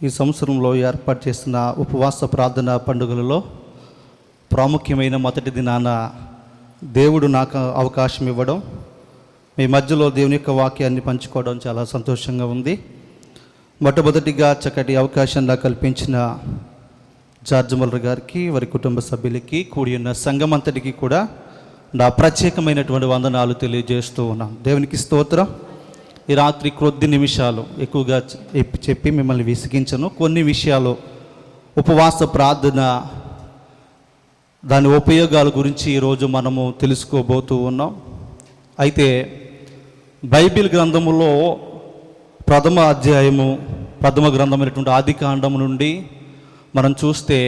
ఈ సంవత్సరంలో ఏర్పాటు చేసిన ఉపవాస ప్రార్థన పండుగలలో ప్రాముఖ్యమైన మొదటి దినాన దేవుడు నాకు అవకాశం ఇవ్వడం, మీ మధ్యలో దేవుని యొక్క వాక్యాన్ని పంచుకోవడం చాలా సంతోషంగా ఉంది. మొట్టమొదటిగా చక్కటి అవకాశం నాకు కల్పించిన జార్జ్ మల్లర్ గారికి, వారి కుటుంబ సభ్యులకి, కూడి ఉన్న సంఘం అంతటికి కూడా నా ప్రత్యేకమైనటువంటి వందనాలు తెలియజేస్తూ ఉన్నాను. దేవునికి స్తోత్రం. ఈ రాత్రి కొద్ది నిమిషాలు ఎక్కువగా చెప్పి మిమ్మల్ని విసిగించను. కొన్ని విషయాలు ఉపవాస ప్రార్థన దాని ఉపయోగాల గురించి ఈరోజు మనము తెలుసుకోబోతూ ఉన్నాం. అయితే బైబిల్ గ్రంథములో ప్రథమ గ్రంథమైనటువంటి ఆదికాండము నుండి మనం చూస్తే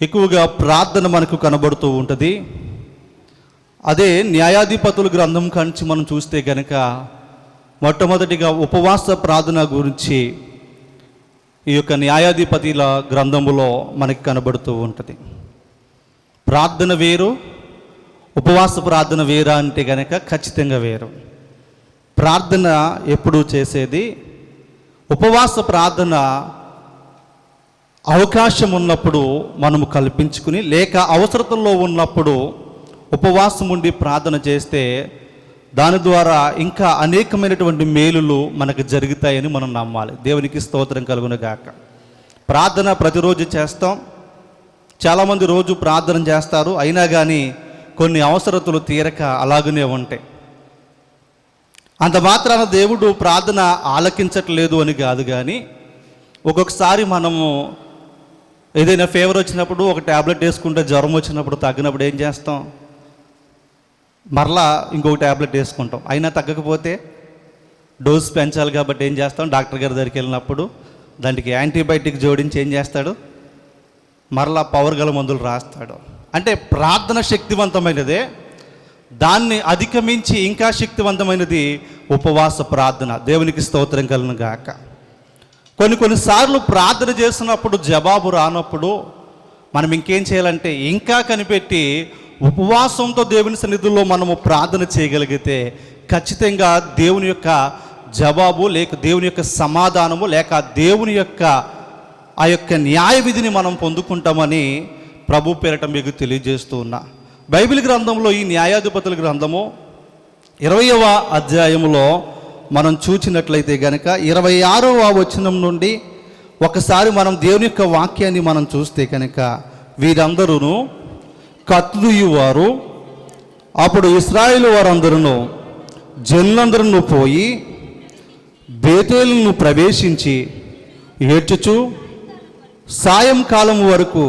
ఎక్కువగా ప్రార్థన మనకు కనబడుతూ ఉంటుంది. అదే న్యాయాధిపతుల గ్రంథం కంచి మనం చూస్తే కనుక మొట్టమొదటిగా ఉపవాస ప్రార్థన గురించి ఈ యొక్క న్యాయాధిపతుల గ్రంథములో మనకి కనబడుతూ ఉంటుంది. ప్రార్థన వేరు, ఉపవాస ప్రార్థన వేరా అంటే కనుక ఖచ్చితంగా వేరు. ప్రార్థన ఎప్పుడు చేసేది, ఉపవాస ప్రార్థన అవకాశం ఉన్నప్పుడు మనము కల్పించుకుని, లేక అవసరతల్లో ఉన్నప్పుడు ఉపవాసం ఉండి ప్రార్థన చేస్తే దాని ద్వారా ఇంకా అనేకమైనటువంటి మేలులు మనకు జరుగుతాయని మనం నమ్మాలి. దేవునికి స్తోత్రం కలుగునుగాక. ప్రార్థన ప్రతిరోజు చేస్తాం. చాలామంది రోజు ప్రార్థన చేస్తారు, అయినా కానీ కొన్ని అవసరతలు తీరక అలాగనే ఉంటాయి. అంత మాత్రాన దేవుడు ప్రార్థన ఆలకించట్లేదు అని కాదు, కానీ ఒక్కొక్కసారి మనము ఏదైనా ఫీవర్ వచ్చినప్పుడు ఒక ట్యాబ్లెట్ వేసుకుంటే, జ్వరం వచ్చినప్పుడు తగ్గినప్పుడు ఏం చేస్తాం, మరలా ఇంకొక ట్యాబ్లెట్ వేసుకుంటాం. అయినా తగ్గకపోతే డోస్ పెంచాలి కాబట్టి ఏం చేస్తాం, డాక్టర్ గారి దగ్గరికి వెళ్ళినప్పుడు దానికి యాంటీబయాటిక్ జోడించి ఏం చేస్తాడు, మరలా పవర్ గల మందులు రాస్తాడు. అంటే ప్రార్థన శక్తివంతమైనదే, దాన్ని అధిగమించి ఇంకా శక్తివంతమైనది ఉపవాస ప్రార్థన. దేవునికి స్తోత్రం కలుగును గాక. కొన్నిసార్లు ప్రార్థన చేసినప్పుడు జవాబు రానప్పుడు మనం ఇంకేం చేయాలంటే, ఇంకా కనిపెట్టి ఉపవాసంతో దేవుని సన్నిధిలో మనము ప్రార్థన చేయగలిగితే ఖచ్చితంగా దేవుని యొక్క జవాబు, లేక దేవుని యొక్క సమాధానము, లేక దేవుని యొక్క ఆ యొక్క న్యాయ విధిని మనం పొందుకుంటామని ప్రభు పేరట మీకు తెలియజేస్తూ ఉన్నా. బైబిల్ గ్రంథంలో ఈ న్యాయాధిపతుల గ్రంథము 20వ అధ్యాయంలో మనం చూచినట్లయితే కనుక 26వ వచనం నుండి ఒకసారి మనం దేవుని యొక్క వాక్యాన్ని మనం చూస్తే కనుక, వీరందరూ కత్తువారు, అప్పుడు ఇశ్రాయేలు వారందరూ జనులందరూ పోయి బేతేలును ప్రవేశించి ఏడ్చుచు సాయంకాలం వరకు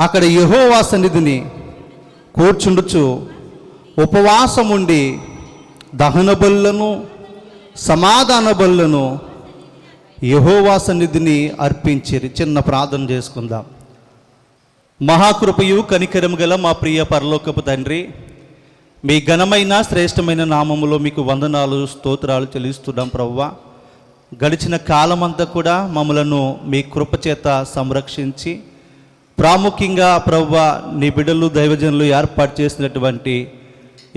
అక్కడ యెహోవా సన్నిధిని కూర్చుండుచు ఉపవాసముండి దహన బలులను సమాధాన బలులను యెహోవా సన్నిధిని అర్పించిరి. చిన్న ప్రార్థన చేసుకుందాం. మహాకృపయు కనికరము గల మా ప్రియ పరలోకపు తండ్రి, మీ ఘనమైన శ్రేష్టమైన నామములో మీకు వందనాలు స్తోత్రాలు చెల్లిస్తున్నాం ప్రభువా. గడిచిన కాలమంతా కూడా మమ్మలను మీ కృపచేత సంరక్షించి, ప్రాముఖ్యంగా ప్రభువా నీ బిడ్డలు దైవజనులు ఏర్పాటు చేసినటువంటి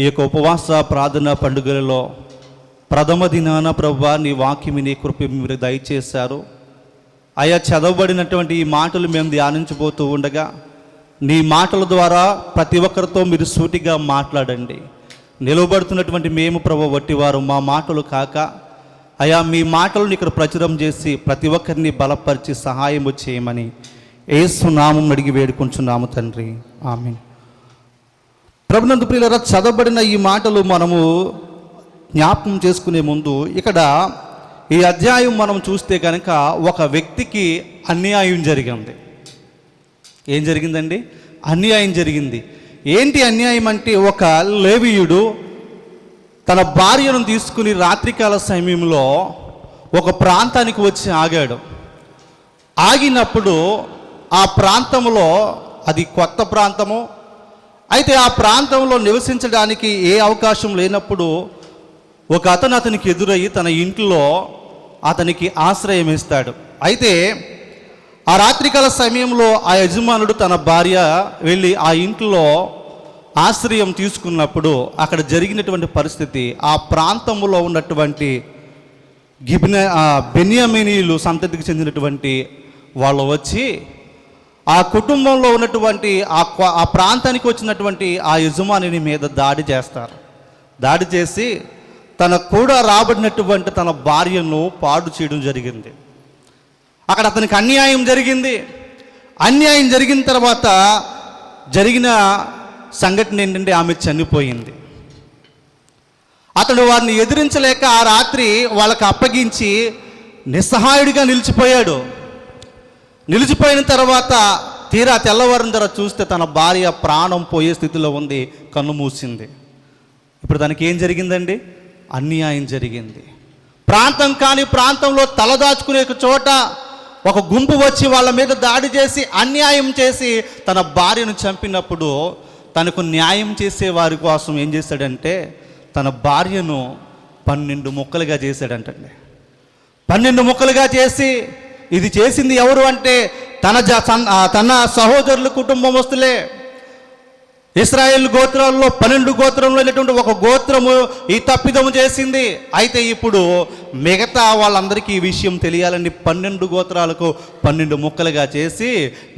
ఈ యొక్క ఉపవాస ప్రార్థన పండుగలలో ప్రథమ దినాన ప్రభువా నీ వాక్యం, నీ కృప మీరు దయచేశారు. ఆయా చదవబడినటువంటి ఈ మాటలు మేము ధ్యానించబోతూ ఉండగా నీ మాటల ద్వారా ప్రతి ఒక్కరితో మీరు సూటిగా మాట్లాడండి. నిలవబడుతున్నటువంటి మేము ప్రభు వట్టివారు, మా మాటలు కాక అయా మీ మాటలను ఇక్కడ ప్రచురం చేసి ప్రతి ఒక్కరిని బలపరిచి సహాయము చేయమని యేసు నామం అడిగి వేడుకుంటున్నాము తండ్రి, ఆమేన్. ప్రభునందు ప్రియులారా, చదవబడిన ఈ మాటలు మనము జ్ఞాపకం చేసుకునే ముందు ఇక్కడ ఈ అధ్యాయం మనం చూస్తే కనుక ఒక వ్యక్తికి అన్యాయం జరిగింది. ఏం జరిగిందండి? అన్యాయం జరిగింది. ఏంటి అన్యాయం అంటే, ఒక లేవీయుడు తన భార్యను తీసుకుని రాత్రికాల సమయంలో ఒక ప్రాంతానికి వచ్చి ఆగాడు. ఆగినప్పుడు ఆ ప్రాంతంలో, అది కొత్త ప్రాంతము, అయితే ఆ ప్రాంతంలో నివసించడానికి ఏ అవకాశం లేనప్పుడు ఒక అతనికి ఎదురయ్యి తన ఇంట్లో అతనికి ఆశ్రయం ఇస్తాడు. అయితే ఆ రాత్రికాల సమయంలో ఆ యజమానుడు తన భార్య వెళ్ళి ఆ ఇంట్లో ఆశ్రయం తీసుకున్నప్పుడు అక్కడ జరిగినటువంటి పరిస్థితి, ఆ ప్రాంతంలో ఉన్నటువంటి బెన్యామీనీయులు సంతతికి చెందినటువంటి వాళ్ళు వచ్చి ఆ కుటుంబంలో ఉన్నటువంటి ఆ ప్రాంతానికి వచ్చినటువంటి ఆ యజమానిని మీద దాడి చేస్తారు. దాడి చేసి తన కూడా రాబడినటువంటి తన భార్యను పాడు చేయడం జరిగింది. అక్కడ అతనికి అన్యాయం జరిగింది. అన్యాయం జరిగిన తర్వాత జరిగిన సంఘటన ఏంటంటే ఆమె చనిపోయింది. అతడు వారిని ఎదిరించలేక ఆ రాత్రి వాళ్ళకి అప్పగించి నిస్సహాయుడిగా నిలిచిపోయాడు. నిలిచిపోయిన తర్వాత తీరా తెల్లవారిన తర్వాత చూస్తే తన భార్య ప్రాణం పోయే స్థితిలో ఉంది, కన్ను మూసింది. ఇప్పుడు దానికి ఏం జరిగిందండి? అన్యాయం జరిగింది. ప్రాంతం కాని ప్రాంతంలో తలదాచుకునే చోట ఒక గుంపు వచ్చి వాళ్ళ మీద దాడి చేసి అన్యాయం చేసి తన భార్యను చంపినప్పుడు తనకు న్యాయం చేసే వారి కోసం ఏం చేశాడంటే తన భార్యను 12 ముక్కలుగా చేశాడంటండి. 12 ముక్కలుగా చేసి, ఇది చేసింది ఎవరు అంటే తన సహోదరుల కుటుంబస్తులే. ఇశ్రాయేలు గోత్రాల్లో 12 గోత్రంలో అయినటువంటి ఒక గోత్రము ఈ తప్పిదము చేసింది. అయితే ఇప్పుడు మిగతా వాళ్ళందరికీ ఈ విషయం తెలియాలని 12 గోత్రాలకు 12 ముక్కలుగా చేసి,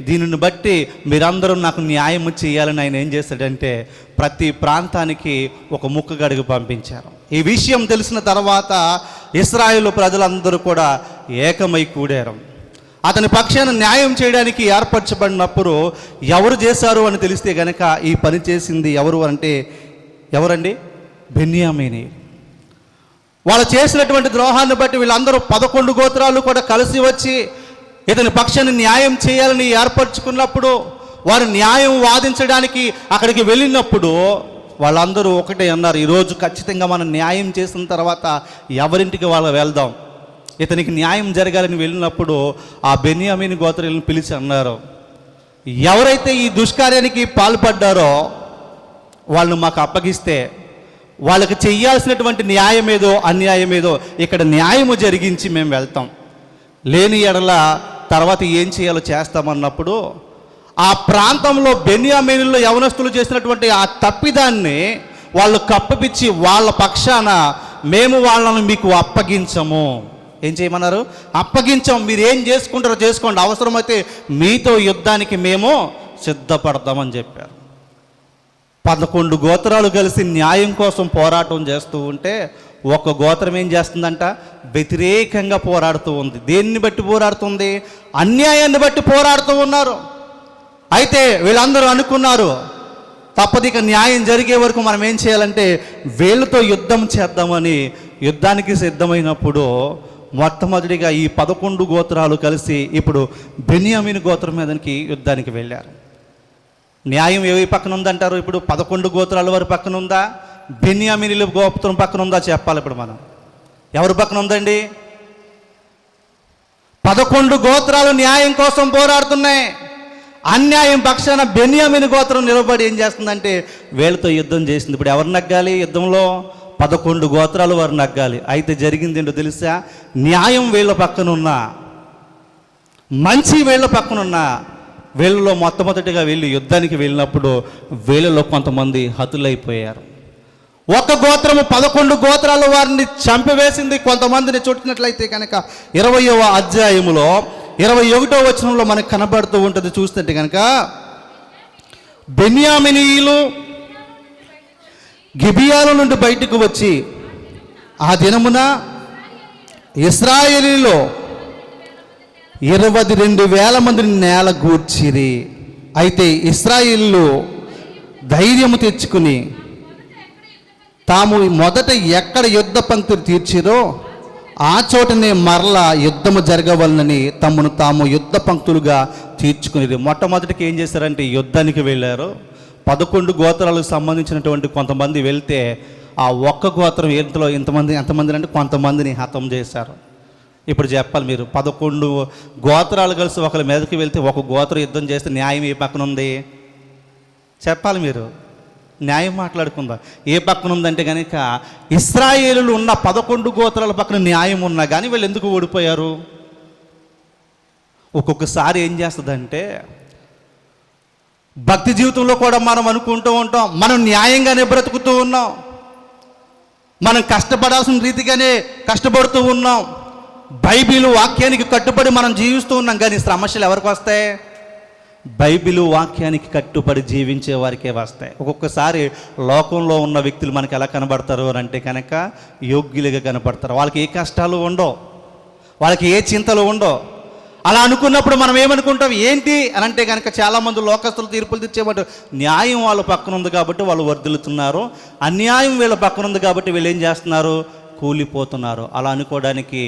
దీనిని బట్టి మీరందరూ నాకు న్యాయం చేయాలని ఆయన ఏం చేశాడంటే ప్రతి ప్రాంతానికి ఒక ముక్క గడిగి పంపించారు. ఈ విషయం తెలిసిన తర్వాత ఇశ్రాయేలు ప్రజలందరూ కూడా ఏకమై కూడారు. అతని పక్షాన న్యాయం చేయడానికి ఏర్పరచబడినప్పుడు ఎవరు చేశారు అని తెలిస్తే గనక ఈ పని చేసింది ఎవరు అంటే ఎవరండి? బెన్యామీని. వాళ్ళు చేసినటువంటి ద్రోహాన్ని బట్టి వీళ్ళందరూ 11 గోత్రాలు కూడా కలిసి వచ్చి ఇతని పక్షాన్ని న్యాయం చేయాలని ఏర్పరచుకున్నప్పుడు, వారు న్యాయం వాదించడానికి అక్కడికి వెళ్ళినప్పుడు వాళ్ళందరూ ఒకటే అన్నారు, ఈరోజు ఖచ్చితంగా మనం న్యాయం చేసిన తర్వాత ఎవరింటికి వాళ్ళు వెళ్దాం, ఇతనికి న్యాయం జరగాలని వెళ్ళినప్పుడు ఆ బెన్యామీను గోత్రీయులను పిలిచి అన్నారు, ఎవరైతే ఈ దుష్కార్యానికి పాల్పడ్డారో వాళ్ళను మాకు అప్పగిస్తే వాళ్ళకి చెయ్యాల్సినటువంటి న్యాయమేదో అన్యాయమేదో ఇక్కడ న్యాయము జరిగించి మేము వెళ్తాం, లేని ఎడల తర్వాత ఏం చేయాలో చేస్తామన్నప్పుడు ఆ ప్రాంతంలో బెన్యామీనులో యవనస్తులు చేసినటువంటి ఆ తప్పిదాన్ని వాళ్ళు కప్పపిచ్చి వాళ్ళ పక్షాన మేము వాళ్ళను మీకు అప్పగించము. ఏం చేయమన్నారు? అప్పగించాం, మీరు ఏం చేసుకుంటారో చేసుకోండి, అవసరమైతే మీతో యుద్ధానికి మేము సిద్ధపడతామని చెప్పారు. 11 గోత్రాలు కలిసి న్యాయం కోసం పోరాటం చేస్తూ ఉంటే ఒక గోత్రం ఏం చేస్తుందంట? వ్యతిరేకంగా పోరాడుతూ ఉంది. దేన్ని బట్టి పోరాడుతుంది? అన్యాయాన్ని బట్టి పోరాడుతూ ఉన్నారు. అయితే వీళ్ళందరూ అనుకున్నారు, తప్పదిక న్యాయం జరిగే వరకు మనం ఏం చేయాలంటే వీళ్ళతో యుద్ధం చేద్దామని యుద్ధానికి సిద్ధమైనప్పుడు మొట్టమొదటిగా ఈ 11 గోత్రాలు కలిసి ఇప్పుడు బెన్యామీను గోత్రం మీదకి యుద్ధానికి వెళ్ళారు. న్యాయం ఏ పక్కన ఉందంటారు? ఇప్పుడు 11 గోత్రాల వారి పక్కన ఉందా, బెన్యామీనుల గోత్రం పక్కన ఉందా చెప్పాలి. ఇప్పుడు మనం ఎవరి పక్కన ఉందండి? 11 గోత్రాలు న్యాయం కోసం పోరాడుతున్నాయి. అన్యాయం పక్షాన బెన్యామీను గోత్రం నిలబడి ఏం చేస్తుందంటే వీళ్ళతో యుద్ధం చేసింది. ఇప్పుడు ఎవరు నగ్గాలి యుద్ధంలో? 11 గోత్రాలు వారు నగ్గాలి. అయితే జరిగింది ఏంటో తెలుసా? న్యాయం వీళ్ళ పక్కనున్నా, మంచి వీళ్ళ పక్కనున్నా, వీళ్ళలో మొట్టమొదటిగా వీళ్ళు యుద్ధానికి వెళ్ళినప్పుడు వీళ్ళలో కొంతమంది హతులైపోయారు. ఒక గోత్రము 11 గోత్రాల వారిని చంపివేసింది. కొంతమందిని చుట్టినట్లయితే కనుక 20వ అధ్యాయములో 21వ వచనంలో మనకు కనబడుతూ ఉంటుంది. చూస్తుంటే కనుక బెన్యామీనీయులు గిబియాల నుండి బయటకు వచ్చి ఆ దినమున ఇశ్రాయేలీలో 22,000 మందిని నేల గూర్చిరి. అయితే ఇశ్రాయేలీలు ధైర్యము తెచ్చుకుని తాము మొదట ఎక్కడ యుద్ధ పంక్తులు తీర్చిరో ఆ చోటనే మరలా యుద్ధము జరగవలనని తమను తాము యుద్ధ పంక్తులుగా తీర్చుకునేది. మొట్టమొదటికి ఏం చేశారంటే యుద్ధానికి వెళ్ళారు. 11 గోత్రాలకు సంబంధించినటువంటి కొంతమంది వెళ్తే ఆ ఒక్క గోత్రం ఎంతమంది అంటే కొంతమందిని హతం చేశారు. ఇప్పుడు చెప్పాలి మీరు, 11 గోత్రాలు కలిసి ఒకరి మీదకి వెళ్తే ఒక గోత్రం యుద్ధం చేస్తే న్యాయం ఏ పక్కన ఉంది చెప్పాలి మీరు. న్యాయం మాట్లాడుకుందాం. ఏ పక్కన ఉందంటే కనుక ఇశ్రాయేలులు ఉన్న 11 గోత్రాల పక్కన న్యాయం ఉన్నా కానీ వీళ్ళు ఎందుకు ఓడిపోయారు? ఒక్కొక్కసారి ఏం చేస్తుందంటే భక్తి జీవితంలో కూడా మనం అనుకుంటూ ఉంటాం, మనం న్యాయంగానే బ్రతుకుతూ ఉన్నాం, మనం కష్టపడాల్సిన రీతిగానే కష్టపడుతూ ఉన్నాం, బైబిల్ వాక్యానికి కట్టుబడి మనం జీవిస్తూ ఉన్నాం, కానీ సమస్యలు ఎవరికి వస్తాయి? బైబిల్ వాక్యానికి కట్టుబడి జీవించే వారికే వస్తాయి. ఒక్కొక్కసారి లోకంలో ఉన్న వ్యక్తులు మనకి ఎలా కనబడతారు అని అంటే కనుక యోగ్యులుగా కనబడతారు. వాళ్ళకి ఏ కష్టాలు ఉండవు, వాళ్ళకి ఏ చింతలు ఉండవు. అలా అనుకున్నప్పుడు మనం ఏమనుకుంటాం ఏంటి అని అంటే కనుక చాలామంది లోకస్తులు తీర్పులు తెచ్చేవాడు, న్యాయం వాళ్ళ పక్కన ఉంది కాబట్టి వాళ్ళు వర్ధిల్లుతున్నారు, అన్యాయం వీళ్ళ పక్కన ఉంది కాబట్టి వీళ్ళు ఏం చేస్తున్నారు? కూలిపోతున్నారు. అలా అనుకోవడానికి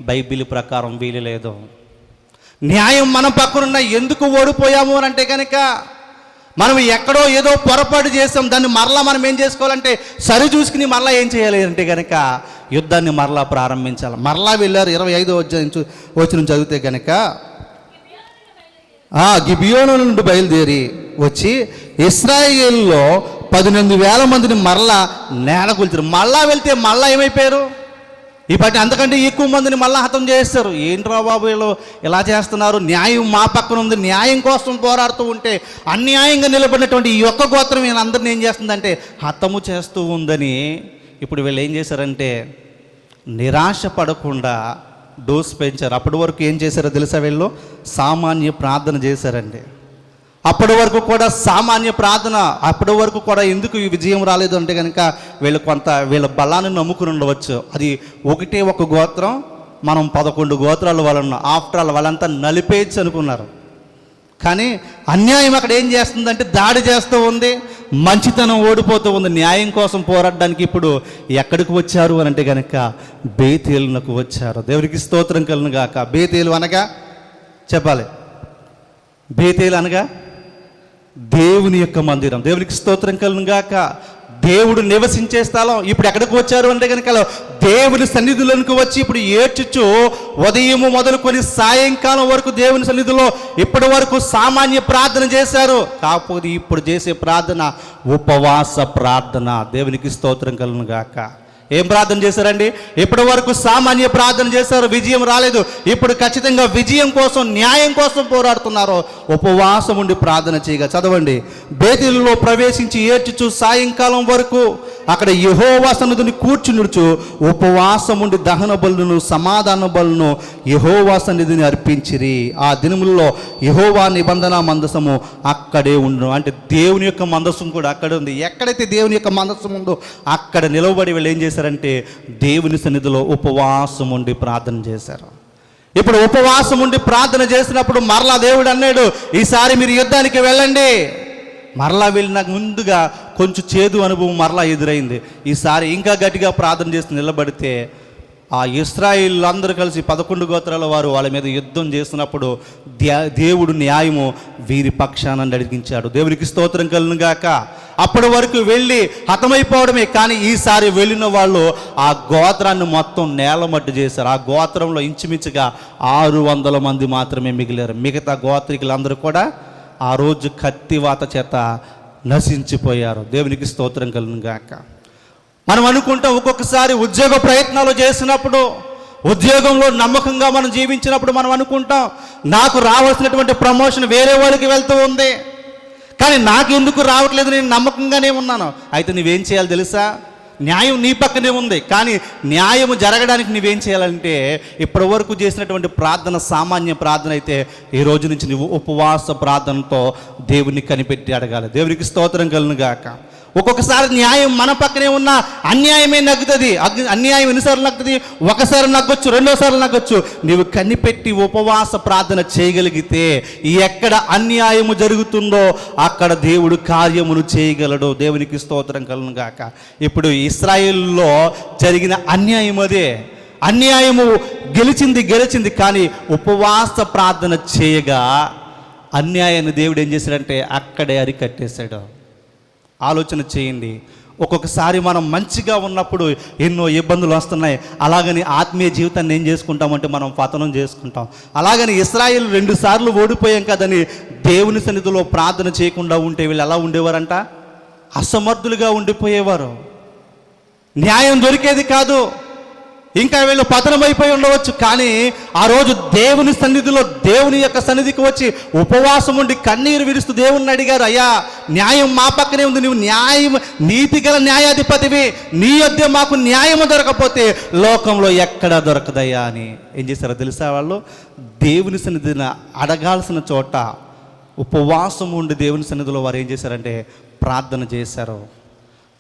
బైబిల్ ప్రకారం వీలు లేదు. న్యాయం మన పక్కనున్న ఎందుకు ఓడిపోయాము అని అంటే కనుక మనం ఎక్కడో ఏదో పొరపాటు చేసాం, దాన్ని మరలా మనం ఏం చేసుకోవాలంటే సరి చూసుకుని మరలా ఏం చేయాలి అంటే కనుక యుద్ధాన్ని మరలా ప్రారంభించాలి. మరలా వెళ్ళారు. 25వ వచనం చదివితే కనుక గిబియోను నుండి బయలుదేరి వచ్చి ఇశ్రాయేలులో 18,000 మందిని మరలా నేలకొల్చారు. మళ్ళా వెళ్తే మళ్ళా ఏమైపోయారు? ఈ పాటి అంతకంటే ఎక్కువ మందిని మళ్ళీ హతం చేస్తారు. ఏంట్రా బాబు వీళ్ళు ఇలా చేస్తున్నారు? న్యాయం మా పక్కన ఉంది, న్యాయం కోసం పోరాడుతూ ఉంటే అన్యాయంగా నిలబడినటువంటి ఈ ఒక్క గోత్రం వీళ్ళందరినీ ఏం చేస్తుందంటే హతము చేస్తూ ఉందని ఇప్పుడు వీళ్ళు ఏం చేశారంటే నిరాశ పడకుండా డోస్ పెంచారు. అప్పటి వరకు ఏం చేశారో తెలుసా? వీళ్ళు సామాన్య ప్రార్థన చేశారండి. అప్పటి వరకు కూడా సామాన్య ప్రార్థన. అప్పటి వరకు కూడా ఎందుకు ఈ విజయం రాలేదు అంటే కనుక వీళ్ళ బలాన్ని నమ్ముకుని ఉండవచ్చు. అది ఒకటే ఒక గోత్రం, మనం 11 గోత్రాల వాళ్ళను ఆఫ్టర్ ఆల్ వాళ్ళంతా నలిపేయచ్చు అనుకున్నారు. కానీ అన్యాయం అక్కడ ఏం చేస్తుందంటే దాడి చేస్తూ ఉంది, మంచితనం ఓడిపోతూ ఉంది. న్యాయం కోసం పోరాడడానికి ఇప్పుడు ఎక్కడికి వచ్చారు అని అంటే కనుక బేతేలునకు వచ్చారు. దేవునికి స్తోత్రం కలుగును గాక. బేతేలు అనగా చెప్పాలి, బేతేలు అనగా దేవుని యొక్క మందిరం. దేవునికి స్తోత్రం కలుగును గాక. దేవుడు నివసించే స్థలం. ఇప్పుడు ఎక్కడికి వచ్చారు అంటే కనుక దేవుని సన్నిధిలోనికి వచ్చి ఇప్పుడు ఏడ్చుచు ఉదయము మొదలుకొని సాయంకాలం వరకు దేవుని సన్నిధిలో ఇప్పటి వరకు సామాన్య ప్రార్థన చేశారు. కాకపోతే ఇప్పుడు చేసే ప్రార్థన ఉపవాస ప్రార్థన. దేవునికి స్తోత్రం కలుగును గాక. ఏం ప్రార్థన చేశారండి? ఇప్పటి వరకు సామాన్య ప్రార్థన చేశారు, విజయం రాలేదు. ఇప్పుడు ఖచ్చితంగా విజయం కోసం, న్యాయం కోసం పోరాడుతున్నారు. ఉపవాసం ఉండి ప్రార్థన చేయగా చదవండి. బేతేలులో ప్రవేశించి ఏడ్చుచు సాయంకాలం వరకు అక్కడ యెహోవా సన్నిధిని కూర్చునుచు ఉపవాసం ఉండి దహన బలులను సమాధాన బలులను యెహోవా సన్నిధిని అర్పించిరి. ఆ దినములలో యెహోవా నిబంధన మందసము అక్కడే ఉండు. అంటే దేవుని యొక్క మందసం కూడా అక్కడే ఉంది. ఎక్కడైతే దేవుని యొక్క మందసం ఉందో అక్కడ నిలవబడి వీళ్ళు ఏం చేశారంటే దేవుని సన్నిధిలో ఉపవాసం ఉండి ప్రార్థన చేశారు. ఇప్పుడు ఉపవాసం ఉండి ప్రార్థన చేసినప్పుడు మరలా దేవుడు అన్నాడు, ఈసారి మీరు యుద్ధానికి వెళ్ళండి. మరలా వెళ్ళిన ముందుగా కొంచెం చేదు అనుభవం మరలా ఎదురైంది. ఈసారి ఇంకా గట్టిగా ప్రార్థన చేసి నిలబడితే ఆ ఇశ్రాయేలు అందరూ కలిసి 11 గోత్రాల వారు వాళ్ళ మీద యుద్ధం చేస్తున్నప్పుడు దేవుడు న్యాయము వీరి పక్షాన నడిపించాడు. దేవునికి స్తోత్రం కలుగును గాక. అప్పటి వరకు వెళ్ళి హతమైపోవడమే, కానీ ఈసారి వెళ్ళిన వాళ్ళు ఆ గోత్రాన్ని మొత్తం నేలమట్టు చేశారు. ఆ గోత్రంలో ఇంచుమించుగా 600 మంది మాత్రమే మిగిలారు. మిగతా గోత్రికులందరూ కూడా ఆ రోజు కత్తివాత చేత నశించిపోయారు. దేవునికి స్తోత్రం కలుగును గాక. మనం అనుకుంటాం ఒక్కొక్కసారి ఉద్యోగ ప్రయత్నాలు చేసినప్పుడు, ఉద్యోగంలో నమ్మకంగా మనం జీవించినప్పుడు మనం అనుకుంటాం నాకు రావాల్సినటువంటి ప్రమోషన్ వేరే వాళ్ళకి వెళ్తూ ఉంది, కానీ నాకు ఎందుకు రావట్లేదు, నేను నమ్మకంగానే ఉన్నాను. అయితే నువ్వేం చేయాలి తెలుసా? న్యాయం నీ పక్కనే ఉంది, కానీ న్యాయం జరగడానికి నువ్వేం చేయాలంటే ఇప్పటి వరకు చేసినటువంటి ప్రార్థన సామాన్య ప్రార్థన అయితే ఈ రోజు నుంచి నువ్వు ఉపవాస ప్రార్థనతో దేవుని కనిపెట్టి అడగాలి. దేవునికి స్తోత్రం కలుగును గాక. ఒక్కొక్కసారి న్యాయం మన పక్కనే ఉన్న అన్యాయమే నగ్గుతుంది. అన్యాయం ఎన్నిసార్లు నగ్గుతుంది? ఒకసారి నగ్గొచ్చు, రెండోసార్లు నగ్గొచ్చు. నీవు కనిపెట్టి ఉపవాస ప్రార్థన చేయగలిగితే ఎక్కడ అన్యాయము జరుగుతుందో అక్కడ దేవుడు కార్యమును చేయగలడు. దేవునికి స్తోత్రం కలుగును గాక. ఇప్పుడు ఇశ్రాయేలులో జరిగిన అన్యాయం అదే. అన్యాయము గెలిచింది, కానీ ఉపవాస ప్రార్థన చేయగా అన్యాయాన్ని దేవుడు ఏం చేశాడంటే అక్కడే అరికట్టేశాడు. ఆలోచన చేయండి. ఒక్కొక్కసారి మనం మంచిగా ఉన్నప్పుడు ఎన్నో ఇబ్బందులు వస్తున్నాయి. అలాగని ఆత్మీయ జీవితాన్ని ఏం చేసుకుంటామంటే మనం పతనం చేసుకుంటాం. అలాగని ఇశ్రాయేలు 2 సార్లు ఓడిపోయాం కదని దేవుని సన్నిధిలో ప్రార్థన చేయకుండా ఉంటే వీళ్ళు ఎలా ఉండేవారంట? అసమర్థులుగా ఉండిపోయేవారు. న్యాయం దొరికేది కాదు. ఇంకా వీళ్ళు పతనమైపోయి ఉండవచ్చు. కానీ ఆ రోజు దేవుని సన్నిధిలో, దేవుని యొక్క సన్నిధికి వచ్చి ఉపవాసం ఉండి కన్నీరు విరుస్తూ దేవుణ్ణి అడిగారు, అయ్యా న్యాయం మా పక్కనే ఉంది, నువ్వు న్యాయం నీతి గల న్యాయాధిపతివి, నీ యొద్ద మాకు న్యాయము దొరకపోతే లోకంలో ఎక్కడా దొరకదయ్యా అని ఏం చేశారో తెలుసా? వాళ్ళు దేవుని సన్నిధిని అడగాల్సిన చోట ఉపవాసం ఉండి దేవుని సన్నిధిలో వారు ఏం చేశారంటే ప్రార్థన చేశారు.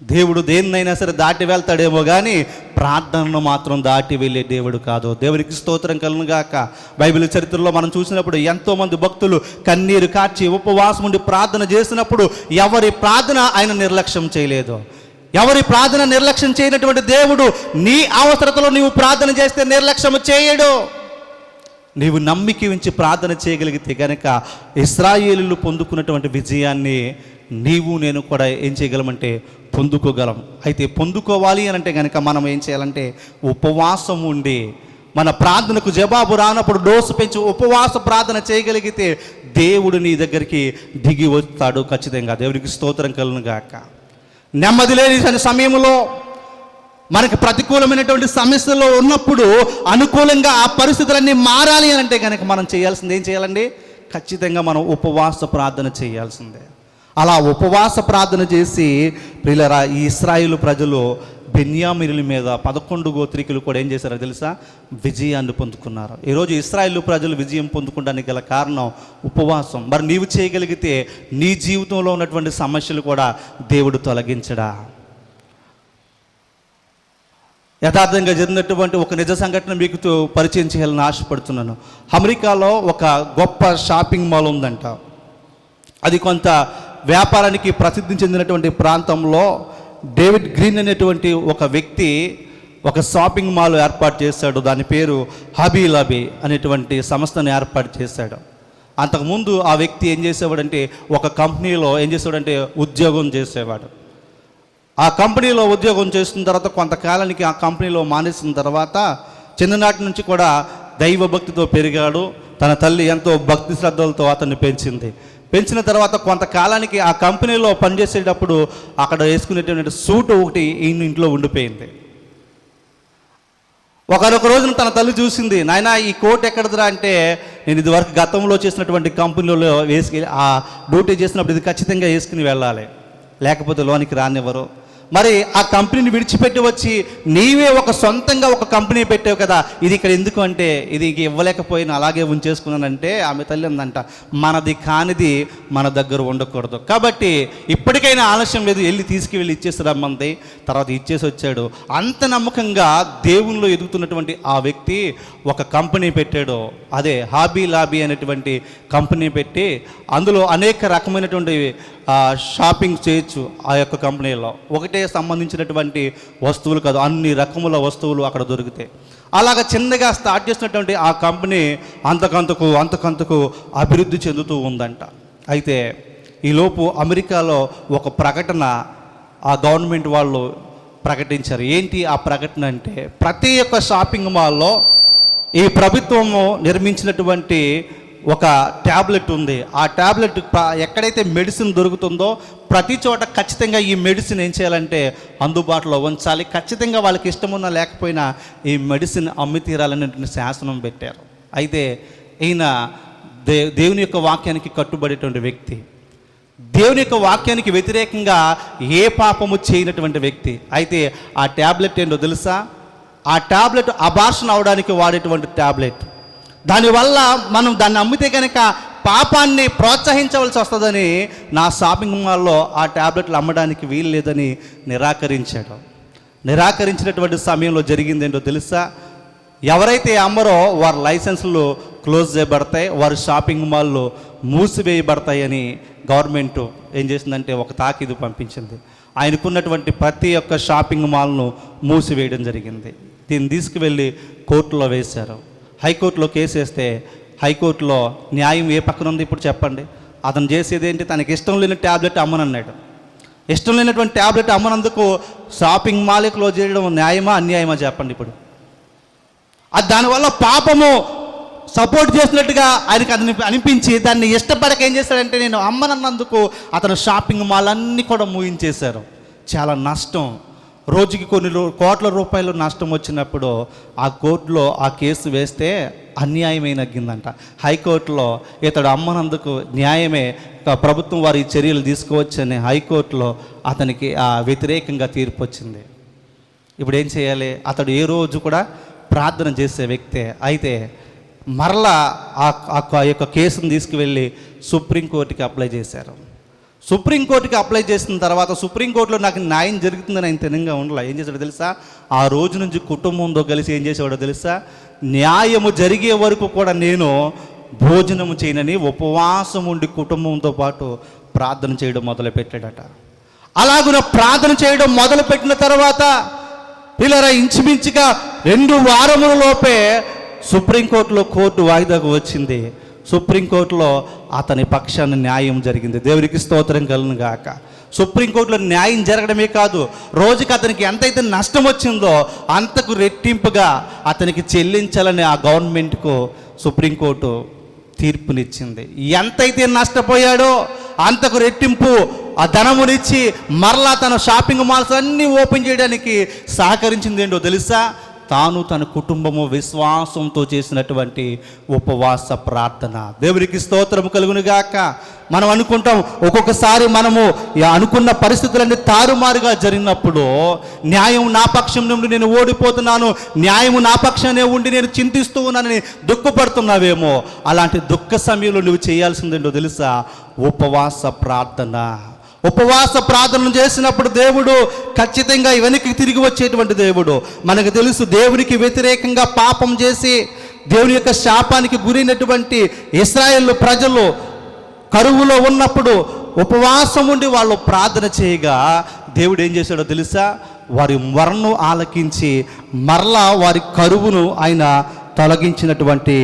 దేవుడు దేన్నైనా సరే దాటి వెళ్తాడేమో కానీ ప్రార్థనను మాత్రం దాటి వెళ్ళే దేవుడు కాదు. దేవునికి స్తోత్రం కలుగును గాక. బైబిల్ చరిత్రలో మనం చూసినప్పుడు ఎంతోమంది భక్తులు కన్నీరు కార్చి ఉపవాసం ఉండి ప్రార్థన చేసినప్పుడు ఎవరి ప్రార్థన ఆయన నిర్లక్ష్యం చేయలేదు. ఎవరి ప్రార్థన నిర్లక్ష్యం చేయనటువంటి దేవుడు నీ అవసరతలో నీవు ప్రార్థన చేస్తే నిర్లక్ష్యం చేయడు. నీవు నమ్మిక ఉంచి ప్రార్థన చేయగలిగితే కనుక ఇశ్రాయేలీయులు పొందుకున్నటువంటి విజయాన్ని నీవు నేను కూడా ఏం చేయగలమంటే పొందుకోగలం. అయితే పొందుకోవాలి అని అంటే కనుక మనం ఏం చేయాలంటే ఉపవాసం ఉండి మన ప్రార్థనకు జవాబు రానప్పుడు డోసు పెంచి ఉపవాస ప్రార్థన చేయగలిగితే దేవుడు నీ దగ్గరికి దిగి వస్తాడు ఖచ్చితంగా. దేవునికి స్తోత్రం కలుగును గాక. నెమ్మది లేని సమయంలో, మనకి ప్రతికూలమైనటువంటి సమస్యలు ఉన్నప్పుడు అనుకూలంగా ఆ పరిస్థితులన్నీ మారాలి అని అంటే కనుక మనం చేయాల్సింది ఏం చేయాలండి? ఖచ్చితంగా మనం ఉపవాస ప్రార్థన చేయాల్సిందే. అలా ఉపవాస ప్రార్థన చేసి ప్రియులారా, ఈ ఇశ్రాయేలు ప్రజలు బెన్యామీనుల మీద 11 గోత్రికులు కూడా ఏం చేశారో తెలుసా? విజయాన్ని పొందుకున్నారు. ఈరోజు ఇశ్రాయేలు ప్రజలు విజయం పొందుకోవడానికి గల కారణం ఉపవాసం. మరి నీవు చేయగలిగితే నీ జీవితంలో ఉన్నటువంటి సమస్యలు కూడా దేవుడు తొలగించడా? యథార్థంగా జరిగినటువంటి ఒక నిజ సంఘటన మీకు పరిచయం చేయాలని ఆశపడుతున్నాను. అమెరికాలో ఒక గొప్ప షాపింగ్ మాల్ ఉందంట. అది కొంత వ్యాపారానికి ప్రసిద్ధి చెందినటువంటి ప్రాంతంలో డేవిడ్ గ్రీన్ అనేటువంటి ఒక వ్యక్తి ఒక షాపింగ్ మాల్ ఏర్పాటు చేశాడు. దాని పేరు హబీ లాబీ అనేటువంటి సంస్థను ఏర్పాటు చేశాడు. అంతకుముందు ఆ వ్యక్తి ఏం చేసేవాడంటే ఒక కంపెనీలో ఏం చేసేవాడంటే ఉద్యోగం చేసేవాడు. ఆ కంపెనీలో ఉద్యోగం చేసిన తర్వాత కొంతకాలానికి ఆ కంపెనీలో మానేసిన తర్వాత చిన్ననాటి నుంచి కూడా దైవభక్తితో పెరిగాడు. తన తల్లి ఎంతో భక్తి శ్రద్ధలతో అతన్ని పెంచిన తర్వాత కొంతకాలానికి ఆ కంపెనీలో పనిచేసేటప్పుడు అక్కడ వేసుకునేటువంటి సూట్ ఒకటి ఈయన ఇంట్లో ఉండిపోయింది. ఒకనొక రోజున తన తల్లి చూసింది, నాయనా ఈ కోట్ ఎక్కడదరా అంటే, నేను ఇదివరకు గతంలో చేసినటువంటి కంపెనీలో వేసుకెళ్ళి ఆ డ్యూటీ చేసినప్పుడు ఇది ఖచ్చితంగా వేసుకుని వెళ్ళాలి, లేకపోతే లోనికి రానివ్వరు. మరి ఆ కంపెనీని విడిచిపెట్టి వచ్చి నీవే ఒక సొంతంగా ఒక కంపెనీ పెట్టావు కదా, ఇది ఇక్కడ ఎందుకు అంటే, ఇది ఇవ్వలేకపోయినా అలాగే ఉంచేసుకున్నానంటే ఆమె తల్లి ఉందంట, మనది కానిది మన దగ్గర ఉండకూడదు, కాబట్టి ఇప్పటికైనా ఆలస్యం లేదు, వెళ్ళి తీసుకువెళ్ళి ఇచ్చేసి రమ్మంది. తర్వాత ఇచ్చేసి వచ్చాడు. అంత నమ్మకంగా దేవునిలో ఎదుగుతున్నటువంటి ఆ వ్యక్తి ఒక కంపెనీ పెట్టాడు. అదే హాబీ లాబీ అనేటువంటి కంపెనీ పెట్టి అందులో అనేక రకమైనటువంటి షాపింగ్ చేయొచ్చు. ఆ యొక్క కంపెనీలో ఒకటే సంబంధించినటువంటి వస్తువులు కాదు, అన్ని రకముల వస్తువులు అక్కడ దొరుకుతాయి. అలాగ చిన్నగా స్టార్ట్ చేసినటువంటి ఆ కంపెనీ అంతకంతకు అభివృద్ధి చెందుతూ ఉందంట. అయితే ఈలోపు అమెరికాలో ఒక ప్రకటన ఆ గవర్నమెంట్ వాళ్ళు ప్రకటించారు. ఏంటి ఆ ప్రకటన అంటే, ప్రతి ఒక్క షాపింగ్ మాల్లో ఈ ప్రభుత్వము నిర్మించినటువంటి ఒక ట్యాబ్లెట్ ఉంది. ఆ ట్యాబ్లెట్ ఎక్కడైతే మెడిసిన్ దొరుకుతుందో ప్రతి చోట ఖచ్చితంగా ఈ మెడిసిన్ ఏం చేయాలంటే అందుబాటులో ఉంచాలి. ఖచ్చితంగా వాళ్ళకి ఇష్టమున్నా లేకపోయినా ఈ మెడిసిన్ అమ్మి తీరాలనేటువంటి శాసనం పెట్టారు. అయితే ఈయన దేవుని యొక్క వాక్యానికి కట్టుబడేటువంటి వ్యక్తి, దేవుని యొక్క వాక్యానికి వ్యతిరేకంగా ఏ పాపము చేయనటువంటి వ్యక్తి. అయితే ఆ ట్యాబ్లెట్ ఏంటో తెలుసా? ఆ ట్యాబ్లెట్ అబార్షన్ అవడానికి వాడేటువంటి ట్యాబ్లెట్. దానివల్ల మనం దాన్ని అమ్మితే కనుక పాపాన్ని ప్రోత్సహించవలసి వస్తుందని నా షాపింగ్ మాల్లో ఆ ట్యాబ్లెట్లు అమ్మడానికి వీలు లేదని నిరాకరించినటువంటి సమయంలో జరిగింది ఏంటో తెలుసా? ఎవరైతే అమ్మరో వారి లైసెన్సులు క్లోజ్ చేయబడతాయి, వారి షాపింగ్ మాల్లో మూసివేయబడతాయని గవర్నమెంట్ ఏం చేసిందంటే ఒక తాకీదు పంపించింది. ఆయనకున్నటువంటి ప్రతి ఒక్క షాపింగ్ మాల్ను మూసివేయడం జరిగింది. దీన్ని తీసుకువెళ్ళి కోర్టులో వేశారు. హైకోర్టులో కేసు వేస్తే హైకోర్టులో న్యాయం ఏ పక్కన ఉంది ఇప్పుడు చెప్పండి? అతను చేసేది ఏంటి? తనకి ఇష్టం లేని ట్యాబ్లెట్ అమ్మనన్నాడు. ఇష్టం లేనటువంటి ట్యాబ్లెట్ అమ్మనందుకు షాపింగ్ మాల్ క్లోజ్ చేయడం న్యాయమా అన్యాయమా చెప్పండి ఇప్పుడు? అది దానివల్ల పాపము సపోర్ట్ చేసినట్టుగా ఆయనకి అనిపించి దాన్ని ఇష్టపడక ఏం చేశాడంటే, నేను అమ్మనన్నందుకు అతను షాపింగ్ మాల్ అన్నీ కూడా మూయించేశారు. చాలా నష్టం. రోజుకి కొన్ని కోట్ల రూపాయలు నష్టం వచ్చినప్పుడు ఆ కోర్టులో ఆ కేసు వేస్తే అన్యాయమే నగ్గిందంట. హైకోర్టులో ఇతడు అమ్మనందుకు న్యాయమే, ప్రభుత్వం వారి చర్యలు తీసుకోవచ్చని హైకోర్టులో అతనికి వ్యతిరేకంగా తీర్పు వచ్చింది. ఇప్పుడు ఏం చేయాలి? అతడు ఏ రోజు కూడా ప్రార్థన చేసే వ్యక్తే. అయితే మరలా ఆ యొక్క కేసును తీసుకువెళ్ళి సుప్రీంకోర్టుకి అప్లై చేశారు. సుప్రీంకోర్టుకి అప్లై చేసిన తర్వాత సుప్రీంకోర్టులో నాకు న్యాయం జరుగుతుందని ఆయన తినంగా ఉండలే. ఏం చేశాడో తెలుసా? ఆ రోజు నుంచి కుటుంబంతో కలిసి ఏం చేసేవాడో తెలుసా? న్యాయము జరిగే వరకు కూడా నేను భోజనము చేయనని ఉపవాసం ఉండి కుటుంబంతో పాటు ప్రార్థన చేయడం మొదలుపెట్టాడట. అలాగున ప్రార్థన చేయడం మొదలుపెట్టిన తర్వాత పిల్లరా ఇంచుమించుగా 2 వారముల లోపే సుప్రీంకోర్టులో కోర్టు వాయిదాకు వచ్చింది. సుప్రీంకోర్టులో అతని పక్షాన న్యాయం జరిగింది. దేవునికి స్తోత్రం కలుగును గాక. సుప్రీంకోర్టులో న్యాయం జరగడమే కాదు, రోజుకి అతనికి ఎంతైతే నష్టం వచ్చిందో అంతకు రెట్టింపుగా అతనికి చెల్లించాలని ఆ గవర్నమెంట్కు సుప్రీంకోర్టు తీర్పునిచ్చింది. ఎంతైతే నష్టపోయాడో అంతకు రెట్టింపు ఆ ధనమునిచ్చి మరలా తన షాపింగ్ మాల్స్ అన్నీ ఓపెన్ చేయడానికి సహకరించింది. ఏంటో తెలుసా? తాను తన కుటుంబము విశ్వాసంతో చేసినటువంటి ఉపవాస ప్రార్థన. దేవునికి స్తోత్రము కలుగును గాక. మనం అనుకుంటాం ఒక్కొక్కసారి మనము అనుకున్న పరిస్థితులన్నీ తారుమారుగా జరిగినప్పుడు న్యాయం నా పక్షం నుండి నేను ఓడిపోతున్నాను, న్యాయము నా పక్షానే ఉండి నేను చింతిస్తూ ఉన్నానని దుఃఖపడుతున్నావేమో. అలాంటి దుఃఖ సమయంలో నువ్వు చేయాల్సిందేంటో తెలుసా? ఉపవాస ప్రార్థన. ఉపవాస ప్రార్థన చేసినప్పుడు దేవుడు ఖచ్చితంగా వెనక్కి తిరిగి వచ్చేటువంటి దేవుడు. మనకు తెలుసు, దేవునికి వ్యతిరేకంగా పాపం చేసి దేవుని యొక్క శాపానికి గురైనటువంటి ఇశ్రాయేలు ప్రజలు కరువులో ఉన్నప్పుడు ఉపవాసం ఉండి వాళ్ళు ప్రార్థన చేయగా దేవుడు ఏం చేశాడో తెలుసా? వారి మొరను ఆలకించి మరలా వారి కరువును ఆయన తొలగించినటువంటి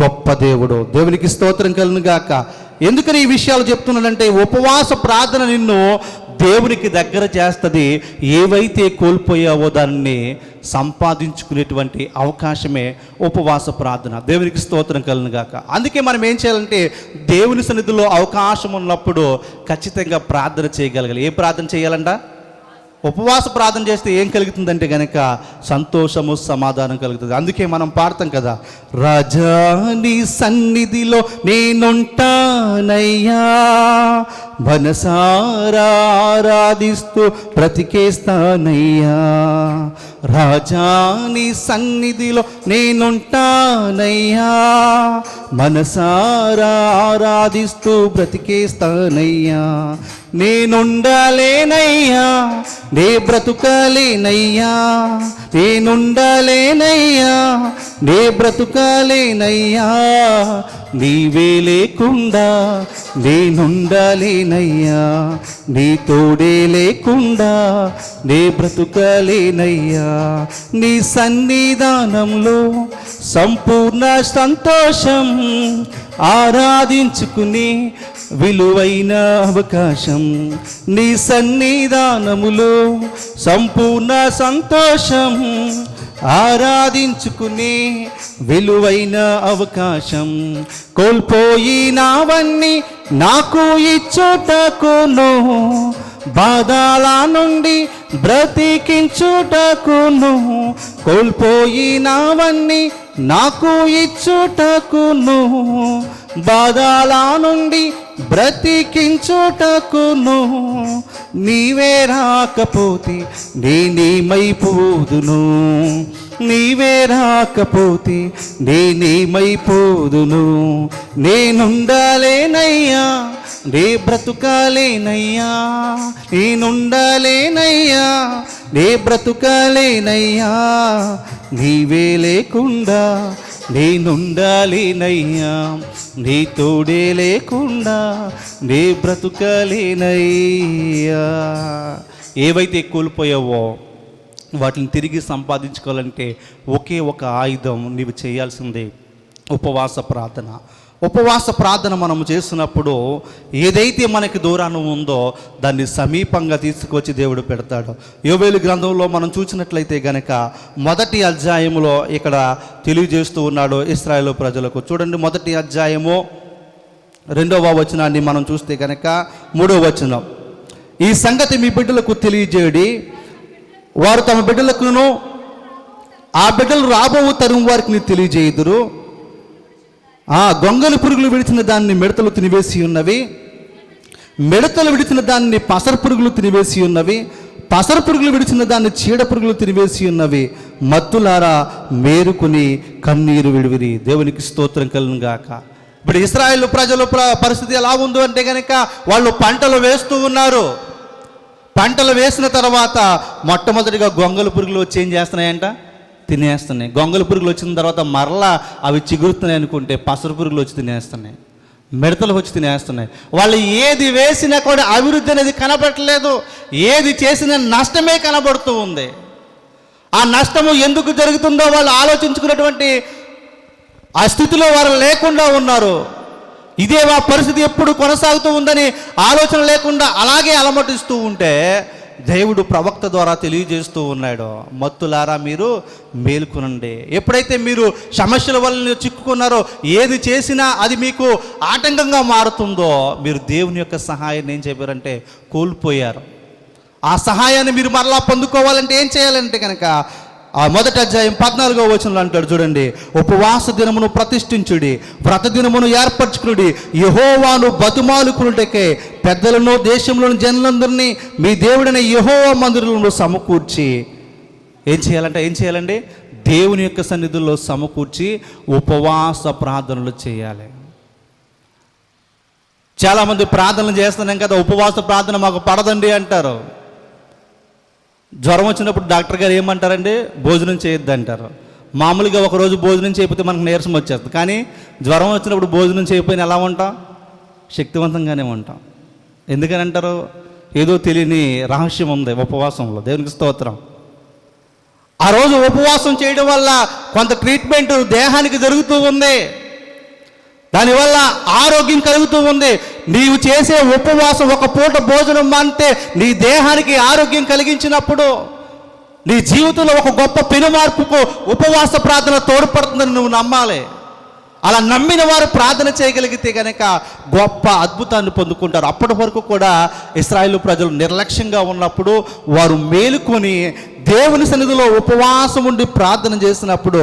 గొప్ప దేవుడు. దేవునికి స్తోత్రం కలుగును గాక. ఎందుకని ఈ విషయాలు చెప్తున్నానంటే, ఉపవాస ప్రార్థన నిన్ను దేవునికి దగ్గర చేస్తుంది. ఏవైతే కోల్పోయావో దాన్ని సంపాదించుకునేటువంటి అవకాశమే ఉపవాస ప్రార్థన. దేవునికి స్తోత్రం కలుగును గాక. అందుకే మనం ఏం చేయాలంటే, దేవుని సన్నిధిలో అవకాశం ఉన్నప్పుడు ఖచ్చితంగా ప్రార్థన చేయగలగాలి. ఏ ప్రార్థన చేయాలంట? ఉపవాస ప్రార్థన చేస్తే ఏం కలుగుతుందంటే గనక సంతోషము, సమాధానం కలుగుతుంది. అందుకే మనం పాడతాం కదా, రాజా నీ సన్నిధిలో నేనుంటానయ్యా, మనసారా ఆరాధిస్తూ బ్రతికేస్తానయ్యా. రాజా నీ సన్నిధిలో నేనుంటానయ్యా, మనసారా ఆరాధిస్తూ బ్రతికేస్తానయ్యా. నేనుండాలేనయ్యా, నే బ్రతుకాలేనయ్యా, నేనుండాలేనయ్యా, నే బ్రతుకాలేనయ్యా. నీవే లేకుండా నేనుండాలేనయ్యా, నీ తోడే లేకుండా నే బ్రతుకాలేనయ్యా. నీ సన్నిధానంలో సంపూర్ణ సంతోషం, ఆరాధించుకుని విలువైన అవకాశం. నీ సన్నిధానములో సంపూర్ణ సంతోషం, ఆరాధించుకునే విలువైన అవకాశం. కోల్పోయినవన్నీ నాకు ఇచ్చుటకును, బాధల నుండి బ్రతికించుటకును. కోల్పోయినవన్నీ నాకు ఇచ్చుటకును, బాధల నుండి బ్రతికించుటకును. నీవే రాకపోతే నేనేమైపోదును, నీవే రాకపోతే నేనేమైపోదును. నేనుండాలేనయ్యా, నే బ్రతుకాలేనయ్యా, నేనుండాలేనయ్యా, నే బ్రతుకాలేనయ్యా. నీవే లేకుండా నేనుండాలేనయ్యా, నీ తోడే లేకుండా నే బ్రతుకాలేనయ్యా. ఏవైతే కోల్పోయావో వాటిని తిరిగి సంపాదించుకోవాలంటే ఒకే ఒక ఆయుధం నీవు చేయాల్సిందే, ఉపవాస ప్రార్థన. ఉపవాస ప్రార్థన మనము చేస్తున్నప్పుడు ఏదైతే మనకి దూరాన ఉందో దాన్ని సమీపంగా తీసుకొచ్చి దేవుడు పెడతాడు. యోవేలు గ్రంథంలో మనం చూసినట్లయితే గనక 1వ అధ్యాయంలో ఇక్కడ తెలియజేస్తూ ఉన్నాడు ఇశ్రాయేలు ప్రజలకు. చూడండి, 1వ అధ్యాయము 2వ వచనాన్ని మనం చూస్తే కనుక 3వ వచనం, ఈ సంగతి మీ బిడ్డలకు తెలియజేయడి, వారు తమ బిడ్డలకును ఆ బిడ్డలు రాబో తరం వారికి తెలియజేయుదురు. గొంగలి పురుగులు విడిచిన దాన్ని మిడతలు తినివేసి ఉన్నవి, మిడతలు విడిచిన దాన్ని పసర పురుగులు తినివేసి ఉన్నవి, పసర పురుగులు విడిచిన దాన్ని చీడ పురుగులు తినివేసి ఉన్నవి. మత్తులారా మేరుకుని కన్నీరు విడివిరి. దేవునికి స్తోత్రం కలుగును గాక. ఇప్పుడు ఇశ్రాయేలు ప్రజల పరిస్థితి ఎలా ఉందో అంటే కనుక వాళ్ళు పంటలు వేస్తూ ఉన్నారు. పంటలు వేసిన తర్వాత మొట్టమొదటిగా గొంగలి పురుగులు వచ్చి ఏం చేస్తున్నాయంట? తినేస్తున్నాయి. గొంగలి పురుగులు వచ్చిన తర్వాత మరలా అవి చిగురుతున్నాయి అనుకుంటే పసర పురుగులు వచ్చి తినేస్తున్నాయి, మిడతలు వచ్చి తినేస్తున్నాయి. వాళ్ళు ఏది వేసినా కూడా అభివృద్ధి అనేది కనబడట్లేదు. ఏది చేసినా నష్టమే కనబడుతూ ఉంది. ఆ నష్టము ఎందుకు జరుగుతుందో వాళ్ళు ఆలోచించుకున్నటువంటి ఆ స్థితిలో వారు లేకుండా ఉన్నారు. ఇదే ఆ పరిస్థితి ఎప్పుడు కొనసాగుతూ ఉందని ఆలోచన లేకుండా అలాగే అలమటిస్తూ ఉంటే దేవుడు ప్రవక్త ద్వారా తెలియజేస్తూ ఉన్నాడు, మత్తులారా మీరు మేలుకొనండి. ఎప్పుడైతే మీరు సమస్యల వల్ల చిక్కుకున్నారో, ఏది చేసినా అది మీకు ఆటంకంగా మారుతుందో, మీరు దేవుని యొక్క సహాయాన్ని ఏం చెప్పారంటే కోల్పోయారు. ఆ సహాయాన్ని మీరు మరలా పొందుకోవాలంటే ఏం చేయాలంటే కనుక ఆ 1వ అధ్యాయం 14వ వచనంలో అంటాడు చూడండి, ఉపవాస దినమును ప్రతిష్ఠించుడి, వ్రత దినమును ఏర్పరచుకునుడి, యెహోవాను బతుమాలుకునుటకే పెద్దలను దేశంలోని జనులందరినీ మీ దేవుడైన యెహోవా మందిరంలో సమకూర్చి ఏం చేయాలండి? దేవుని యొక్క సన్నిధుల్లో సమకూర్చి ఉపవాస ప్రార్థనలు చేయాలి. చాలామంది ప్రార్థనలు చేస్తున్నాం కదా, ఉపవాస ప్రార్థన మాకు పడదండి అంటారు. జ్వరం వచ్చినప్పుడు డాక్టర్ గారు ఏమంటారండి? భోజనం చేయొద్దు అంటారు. మామూలుగా ఒకరోజు భోజనం చేయకపోతే మనకు నీరసం వచ్చేస్తుంది. కానీ జ్వరం వచ్చినప్పుడు భోజనం చేయకపోయినా ఎలా ఉంటాం? శక్తివంతంగానే ఉంటాం. ఎందుకని అంటారు? ఏదో తెలియని రహస్యం ఉంది ఉపవాసంలో. దేవునికి స్తోత్రం. ఆ రోజు ఉపవాసం చేయడం వల్ల కొంత ట్రీట్మెంట్ దేహానికి జరుగుతూ ఉంది, దానివల్ల ఆరోగ్యం కలుగుతూ ఉంది. నీవు చేసే ఉపవాసం, ఒక పూట భోజనం మానితే నీ దేహానికి ఆరోగ్యం కలిగించినప్పుడు నీ జీవితంలో ఒక గొప్ప పెనుమార్పుకు ఉపవాస ప్రార్థన తోడ్పడుతుందని నువ్వు నమ్మాలి. అలా నమ్మిన వారు ప్రార్థన చేయగలిగితే కనుక గొప్ప అద్భుతాన్ని పొందుకుంటారు. అప్పటి వరకు కూడా ఇశ్రాయేలు ప్రజలు నిర్లక్ష్యంగా ఉన్నప్పుడు వారు మేలుకొని దేవుని సన్నిధిలో ఉపవాసం ఉండి ప్రార్థన చేసినప్పుడు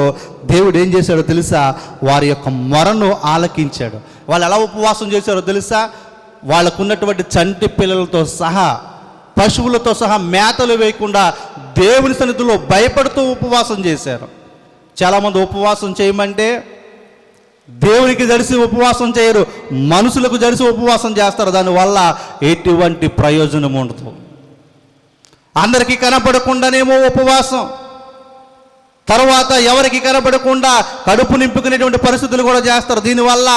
దేవుడు ఏం చేశాడో తెలుసా? వారి యొక్క మొరను ఆలకించాడు. వాళ్ళు ఎలా ఉపవాసం చేశారో తెలుసా? వాళ్ళకున్నటువంటి చంటి పిల్లలతో సహా, పశువులతో సహా మేతలు వేయకుండా దేవుని సన్నిధిలో భయపడుతూ ఉపవాసం చేశారు. చాలామంది ఉపవాసం చేయమంటే దేవునికి జరిసి ఉపవాసం చేయరు, మనుషులకు జరిసి ఉపవాసం చేస్తారు. దానివల్ల ఎటువంటి ప్రయోజనం ఉండదు. అందరికీ కనపడకుండానేమో ఉపవాసం, తర్వాత ఎవరికి కనపడకుండా కడుపు నింపుకునేటువంటి పరిస్థితులు కూడా చేస్తారు. దీనివల్ల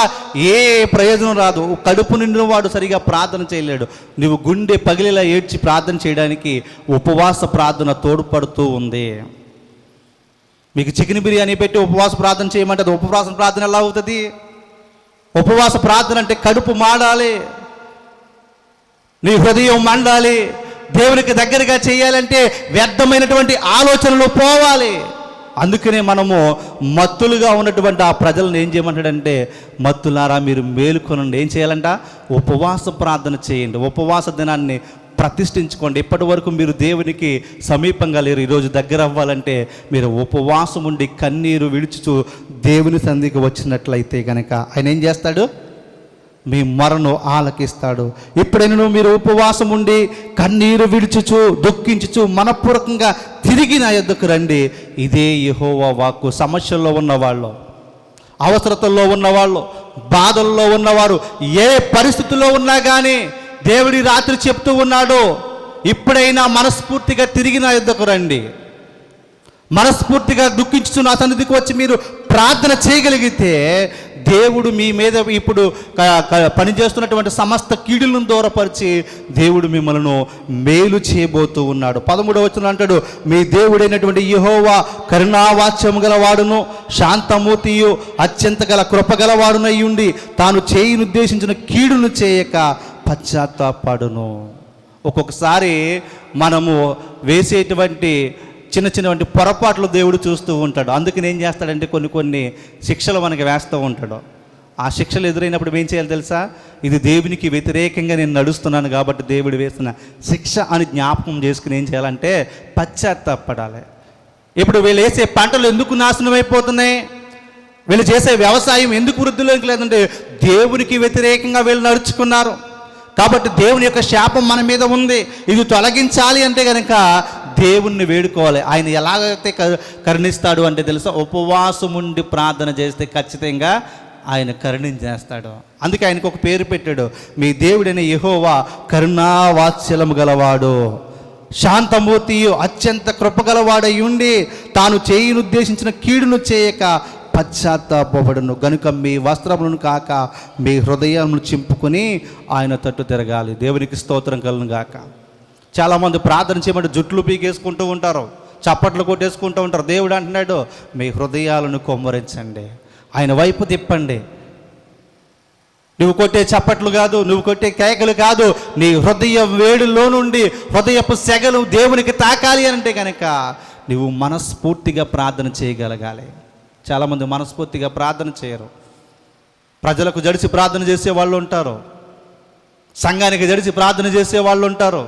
ఏ ప్రయోజనం రాదు. కడుపు నిండిన వాడు సరిగా ప్రార్థన చేయలేడు. నువ్వు గుండె పగిలిలా ఏడ్చి ప్రార్థన చేయడానికి ఉపవాస ప్రార్థన తోడ్పడుతూ ఉంది. మీకు చికెన్ బిర్యానీ పెట్టి ఉపవాస ప్రార్థన చేయమంటే అది ఉపవాస ప్రార్థన ఎలా అవుతుంది? ఉపవాస ప్రార్థన అంటే కడుపు మాడాలి, నీ హృదయం మండాలి. దేవునికి దగ్గరగా చేయాలంటే వ్యర్థమైనటువంటి ఆలోచనలు పోవాలి. అందుకనే మనము మత్తులుగా ఉన్నటువంటి ఆ ప్రజలను ఏం చేయమంటాడంటే, మత్తులారా మీరు మేలుకొనండి. ఏం చేయాలంట? ఉపవాస ప్రార్థన చేయండి, ఉపవాస దినాన్ని ప్రతిష్ఠించుకోండి. ఇప్పటి వరకు మీరు దేవునికి సమీపంగా లేరు. ఈరోజు దగ్గర అవ్వాలంటే మీరు ఉపవాసం ఉండి కన్నీరు విడుచుచు దేవుని సన్నిధికి వచ్చినట్లయితే కనుక ఆయన ఏం చేస్తాడు? మీ మొరను ఆలకిస్తాడు. ఎప్పుడైనా మీరు ఉపవాసం ఉండి కన్నీరు విడుచుచు దుఃఖించుచు మనపూర్వకంగా తిరిగి నా యొద్దకు రండి. ఇదే యెహోవా వాక్కు. సమస్యల్లో ఉన్నవాళ్ళు, అవసరతల్లో ఉన్నవాళ్ళు, బాధల్లో ఉన్నవారు, ఏ పరిస్థితుల్లో ఉన్నా కానీ దేవుడి రాత్రి చెప్తూ ఉన్నాడు, ఇప్పుడైనా మనస్ఫూర్తిగా తిరిగి నా యొద్దకు రండి. మనస్ఫూర్తిగా దుఃఖించుచు నా సన్నిధికి వచ్చి మీరు ప్రార్థన చేయగలిగితే దేవుడు మీ మీద ఇప్పుడు పనిచేస్తున్నటువంటి సమస్త కీడులను దూరపరిచి దేవుడు మిమ్మల్ని మేలు చేయబోతూ ఉన్నాడు. 13వ వచనం అంటాడు, మీ దేవుడైనటువంటి యెహోవా కరుణావాత్సము గలవాడును శాంతమూర్తియు అత్యంత గల కృపగలవాడునై ఉండి తాను చేయనుద్దేశించిన కీడును చేయక పశ్చాత్తాపడును. ఒక్కొక్కసారి మనము వేసేటువంటి చిన్నటువంటి పొరపాట్లు దేవుడు చూస్తూ ఉంటాడు. అందుకని ఏం చేస్తాడంటే కొన్ని శిక్షలు మనకి వేస్తూ ఉంటాడు. ఆ శిక్షలు ఎదురైనప్పుడు ఏం చేయాలి తెలుసా? ఇది దేవునికి వ్యతిరేకంగా నేను నడుస్తున్నాను కాబట్టి దేవుడు వేసిన శిక్ష అని జ్ఞాపకం చేసుకుని ఏం చేయాలంటే పశ్చాత్తాపడాలి. ఇప్పుడు వీళ్ళు వేసే పంటలు ఎందుకు నాశనం అయిపోతున్నాయి? వీళ్ళు చేసే వ్యవసాయం ఎందుకు వృద్ధిలోకి లేదంటే దేవునికి వ్యతిరేకంగా వీళ్ళు నడుచుకున్నారు కాబట్టి దేవుని యొక్క శాపం మన మీద ఉంది. ఇది తొలగించాలి అంటే కనుక దేవుణ్ణి వేడుకోవాలి. ఆయన ఎలాగైతే కరుణిస్తాడు అంటే తెలుసా? ఉపవాసం ఉండి ప్రార్థన చేస్తే ఖచ్చితంగా ఆయన కరుణించేస్తాడు. అందుకే ఆయనకు ఒక పేరు పెట్టాడు, మీ దేవుడైన యెహోవా కరుణావాత్సల్యము గలవాడు, శాంతమూర్తియు, అత్యంత కృపగలవాడై ఉండి తాను ఉద్దేశించిన కీడును చేయక పశ్చాత్తాపడును గనుక మీ వస్త్రములను కాక మీ హృదయమును చింపుకొని ఆయన తట్టు తిరగాలి. దేవునికి స్తోత్రం కలుగును గాక. చాలామంది ప్రార్థన చేయమంటే జుట్లు పీకేసుకుంటూ ఉంటారు, చప్పట్లు కొట్టేసుకుంటూ ఉంటారు. దేవుడు అంటున్నాడు, మీ హృదయాలను కొమ్మరించండి, ఆయన వైపు తిప్పండి. నువ్వు కొట్టే చప్పట్లు కాదు, నువ్వు కొట్టే కేకలు కాదు, నీ హృదయ వేడిలో నుండి హృదయపు సెగలు దేవునికి తాకాలి అంటే కనుక నువ్వు మనస్ఫూర్తిగా ప్రార్థన చేయగలగాలి. చాలామంది మనస్ఫూర్తిగా ప్రార్థన చేయరు. ప్రజలకు జడిసి ప్రార్థన చేసే వాళ్ళు ఉంటారు, సంఘానికి జడిసి ప్రార్థన చేసే వాళ్ళు ఉంటారు.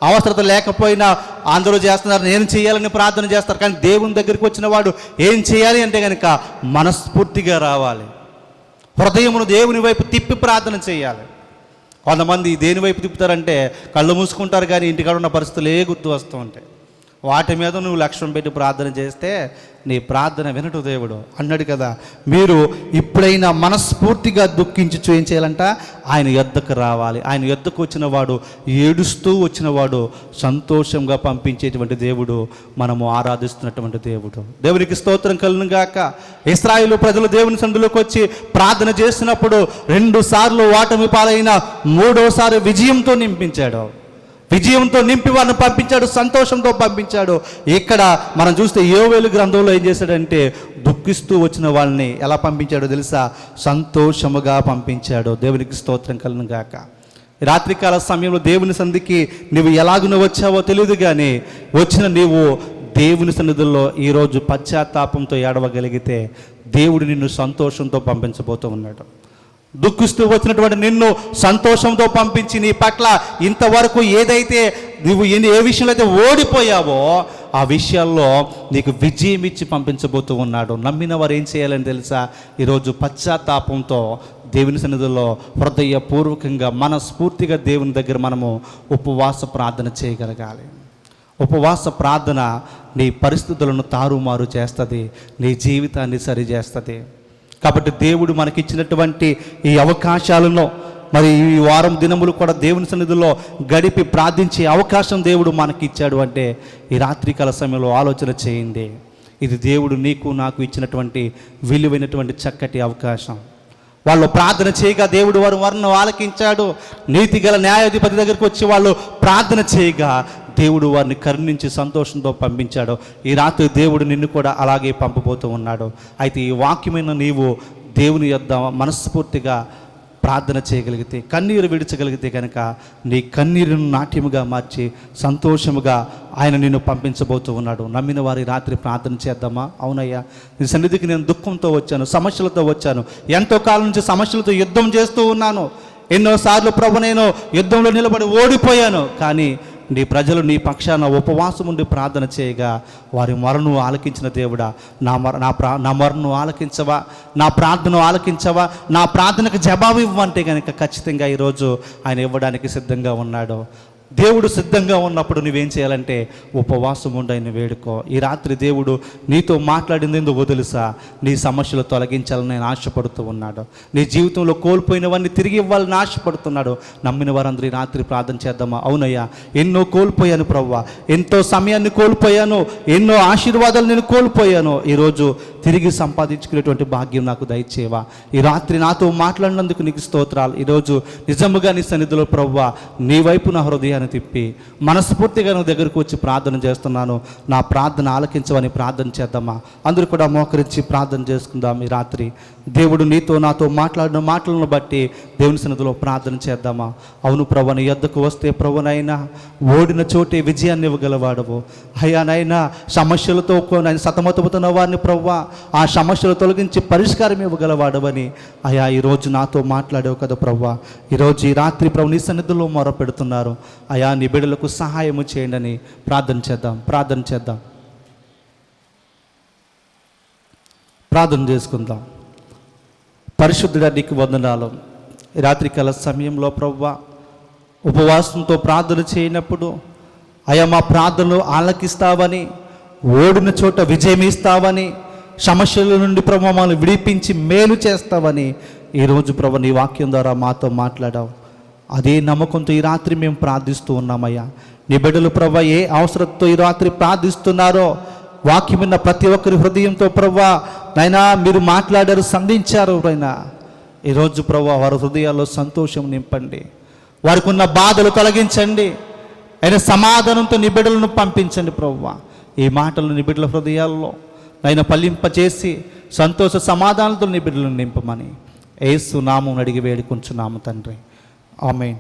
అవసరత లేకపోయినా అందరూ చేస్తున్నారు, నేను చేయాలని ప్రార్థన చేస్తారు. కానీ దేవుని దగ్గరికి వచ్చిన వాడు ఏం చేయాలి అంటే కనుక మనస్ఫూర్తిగా రావాలి, హృదయమును దేవుని వైపు తిప్పి ప్రార్థన చేయాలి. కొంతమంది దేని వైపు తిప్పుతారంటే కళ్ళు మూసుకుంటారు, కానీ ఇంటికాడ ఉన్న పరిస్థితులు గుర్తు వస్తూ ఉంటాయి. వాటి మీద నువ్వు లక్ష్యం పెట్టి ప్రార్థన చేస్తే నీ ప్రార్థన వినటు దేవుడు అన్నాడు కదా. మీరు ఇప్పుడైనా మనస్ఫూర్తిగా దుఃఖించి ఏం చేయాలంట? ఆయన యొద్దకు రావాలి. ఆయన యొద్దకు వచ్చిన వాడు, ఏడుస్తూ వచ్చిన వాడు సంతోషంగా పంపించేటువంటి దేవుడు మనము ఆరాధిస్తున్నటువంటి దేవుడు. దేవునికి స్తోత్రం కలుగును గాక. ఇశ్రాయేలు ప్రజలు దేవుని సన్నిధిలోకి వచ్చి ప్రార్థన చేసినప్పుడు 2 సార్లు ఓటమి పాలైన 3వసారి విజయంతో నింపించాడు. విజయంతో నింపి వారిని పంపించాడు, సంతోషంతో పంపించాడు. ఇక్కడ మనం చూస్తే యోవేలు గ్రంథంలో ఏం చేశాడంటే దుఃఖిస్తూ వచ్చిన వాళ్ళని ఎలా పంపించాడో తెలుసా? సంతోషముగా పంపించాడు. దేవునికి స్తోత్రం కలుగును గాక. రాత్రికాల సమయంలో దేవుని సన్నిధికి నువ్వు ఎలాగున వచ్చావో తెలియదు, కానీ వచ్చిన నీవు దేవుని సన్నిధుల్లో ఈరోజు పశ్చాత్తాపంతో ఏడవగలిగితే దేవుడు నిన్ను సంతోషంతో పంపించబోతూ ఉన్నాడు. దుఃఖిస్తూ వచ్చినటువంటి నిన్ను సంతోషంతో పంపించి నీ పట్ల ఇంతవరకు ఏదైతే నువ్వు ఏ విషయంలో అయితే ఓడిపోయావో ఆ విషయాల్లో నీకు విజయం ఇచ్చి పంపించబోతూ ఉన్నాడు. నమ్మిన వారు ఏం చేయాలని తెలుసా? ఈరోజు పశ్చాత్తాపంతో దేవుని సన్నిధిలో హృదయపూర్వకంగా మనస్ఫూర్తిగా దేవుని దగ్గర మనము ఉపవాస ప్రార్థన చేయగలగాలి. ఉపవాస ప్రార్థన నీ పరిస్థితులను తారుమారు చేస్తుంది, నీ జీవితాన్ని సరిచేస్తుంది. కాబట్టి దేవుడు మనకిచ్చినటువంటి ఈ అవకాశాలను మరి ఈ వారం దినములు కూడా దేవుని సన్నిధిలో గడిపి ప్రార్థించే అవకాశం దేవుడు మనకి ఇచ్చాడు అంటే ఈ రాత్రికాల సమయంలో ఆలోచన చేయండి. ఇది దేవుడు నీకు నాకు ఇచ్చినటువంటి విలువైనటువంటి చక్కటి అవకాశం. వాళ్ళు ప్రార్థన చేయగా దేవుడు వారిని ఆలకించాడు. నీతిగల న్యాయాధిపతి దగ్గరికి వచ్చి వాళ్ళు ప్రార్థన చేయగా దేవుడు వారిని కరుణించి సంతోషంతో పంపించాడు. ఈ రాత్రి దేవుడు నిన్ను కూడా అలాగే పంపబోతూ ఉన్నాడు. అయితే ఈ వాక్యమైన నీవు దేవుని యొద్ద మనస్ఫూర్తిగా ప్రార్థన చేయగలిగితే, కన్నీరు విడిచగలిగితే కనుక నీ కన్నీరును నాట్యముగా మార్చి సంతోషముగా ఆయన నిన్ను పంపించబోతూ ఉన్నాడు. నమ్మిన వారి రాత్రి ప్రార్థన చేద్దామా? అవునయ్యా, నీ సన్నిధికి నేను దుఃఖంతో వచ్చాను, సమస్యలతో వచ్చాను, ఎంతో కాలం నుంచి సమస్యలతో యుద్ధం చేస్తూ ఉన్నాను. ఎన్నోసార్లు ప్రభు నేను యుద్ధంలో నిలబడి ఓడిపోయాను. కానీ నీ ప్రజలు నీ పక్షాన ఉపవాసం ఉండి ప్రార్థన చేయగా వారి మొరను ఆలకించిన దేవుడా, నా మొరను ఆలకించవా, నా ప్రార్థన ఆలకించవా, నా ప్రార్థనకు జవాబు ఇవ్వంటే కనుక ఖచ్చితంగా ఈరోజు ఆయన ఇవ్వడానికి సిద్ధంగా ఉన్నాడు. దేవుడు సిద్ధంగా ఉన్నప్పుడు నువ్వేం చేయాలంటే ఉపవాసం ఉండి ఆయన వేడుకో. ఈ రాత్రి దేవుడు నీతో మాట్లాడింది ఎందుకు తెలుసా? నీ సమస్యలు తొలగించాలని నేను ఆశపడుతూ ఉన్నాడు. నీ జీవితంలో కోల్పోయినవన్నీ తిరిగి ఇవ్వాలని ఆశపడుతున్నాడు. నమ్మిన వారందరూ ఈ రాత్రి ప్రార్థన చేద్దామా? అవునయ్యా, ఎన్నో కోల్పోయాను ప్రభువా, ఎంతో సమయాన్ని కోల్పోయాను, ఎన్నో ఆశీర్వాదాలు నేను కోల్పోయాను. ఈరోజు తిరిగి సంపాదించుకునేటువంటి భాగ్యం నాకు దయచేవా. ఈ రాత్రి నాతో మాట్లాడినందుకు నీకు స్తోత్రాలు. ఈరోజు నిజముగా నీ సన్నిధిలో ప్రభువా నీ వైపు నా హృదయాన్ని హృదయాన్ని తిప్పి మనస్ఫూర్తిగా నువ్వు దగ్గరకు వచ్చి ప్రార్థన చేస్తున్నాను, నా ప్రార్థన ఆలకించవని ప్రార్థన చేద్దామా? అందరూ కూడా మోకరించి ప్రార్థన చేసుకుందాం. ఈ రాత్రి దేవుడు నీతో నాతో మాట్లాడిన మాటలను బట్టి దేవుని సన్నిధిలో ప్రార్థన చేద్దామా? అవును ప్రభు, నీ యొద్దకు వస్తే ప్రభునైనా ఓడిన చోటే విజయాన్ని ఇవ్వగలవాడవు అయ్యా. నైనా సమస్యలతో సతమతమవుతున్న వారిని ప్రభువా ఆ సమస్యలు తొలగించి పరిష్కారం ఇవ్వగలవాడవని అయ్యా ఈరోజు నాతో మాట్లాడావు కదా ప్రభువా. ఈరోజు ఈ రాత్రి ప్రభు నీ సన్నిధిలో మొరపెడుతున్నారు అయ్యా, నీ బిడ్డలకు సహాయము చేయండి అని ప్రార్థన చేద్దాం. ప్రార్థన చేసుకుందాం. పరిశుద్ధుడా నీకు వందనాలు. రాత్రికాల సమయంలో ప్రభువా ఉపవాసంతో ప్రార్థన చేయనప్పుడు అయ్యా మా ప్రార్థనలు ఆలకిస్తావని, ఓడిన చోట విజయం ఇస్తావని, సమస్యల నుండి ప్రభు మమ్మల్ని విడిపించి మేలు చేస్తావని ఈరోజు ప్రభు నీ వాక్యం ద్వారా మాతో మాట్లాడావు. అదే నమ్మకంతో ఈ రాత్రి మేము ప్రార్థిస్తూ ఉన్నామయ్యా. నీ బిడ్డలు ప్రభు ఏ అవసరంతో ఈ రాత్రి ప్రార్థిస్తున్నారో వాక్యం విన్న ప్రతి ఒక్కరి హృదయంతో ప్రభు నైనా మీరు మాట్లాడారు, సంధించారు అయినా ఈరోజు ప్రభు వారి హృదయాల్లో సంతోషం నింపండి, వారికి ఉన్న బాధలు తొలగించండి, అయినా సమాధానంతో నీ బిడ్డలను పంపించండి ప్రభువా. ఈ మాటలు నీ బిడ్డల హృదయాల్లో నైనా ఫలింపచేసి సంతోష సమాధానాలతో నీ బిడ్డలను నింపమని యేసు నామమున అడిగి వేడుకొంచున్నాము తండ్రి. ఆమేన్.